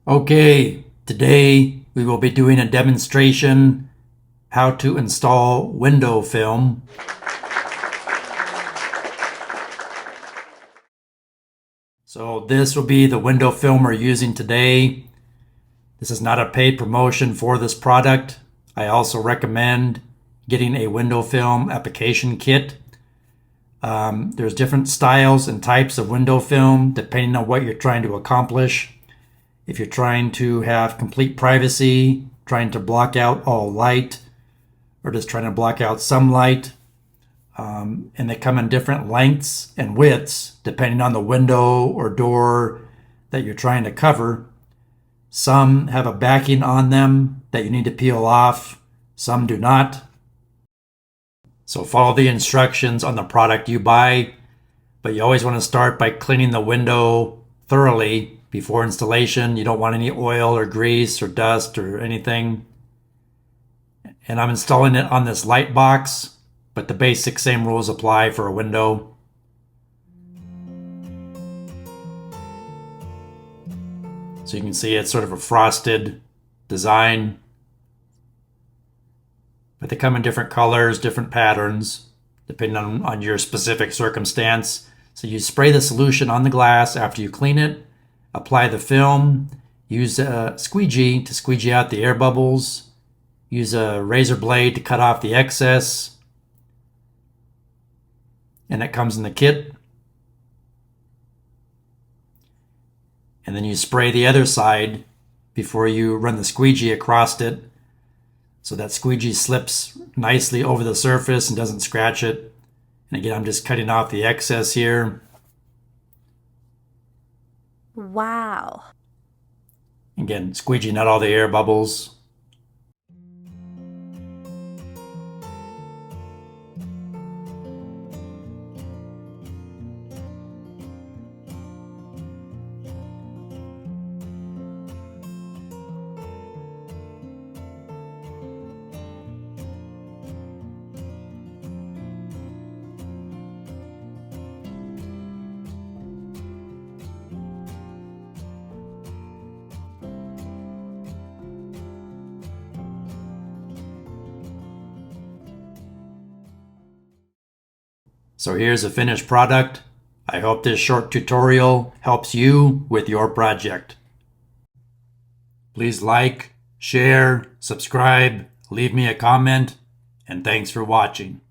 Okay, today we will be doing a demonstration how to install window film. So this will be the window film we're using today. This is not a paid promotion for this product. I also recommend getting a window film application kit. There's different styles and types of window film depending on what you're trying to accomplish. If you're trying to have complete privacy, trying to block out all light, or just trying to block out some light, and they come in different lengths and widths depending on the window or door that you're trying to cover. Some have a backing on them that you need to peel off, some do not. So follow the instructions on the product you buy, but you always want to start by cleaning the window thoroughly before installation. You don't want any oil or grease or dust or anything. And I'm installing it on this light box, but the basic same rules apply for a window. So you can see it's sort of a frosted design, but they come in different colors, different patterns, depending on your specific circumstance. So you spray the solution on the glass after you clean it, apply the film, use a squeegee to squeegee out the air bubbles, use a razor blade to cut off the excess, and it comes in the kit. And then you spray the other side before you run the squeegee across it, so that squeegee slips nicely over the surface and doesn't scratch it. And again, I'm just cutting off the excess here. Wow. Again, squeegeeing out all the air bubbles. So here's a finished product. I hope this short tutorial helps you with your project. Please like, share, subscribe, leave me a comment, and thanks for watching.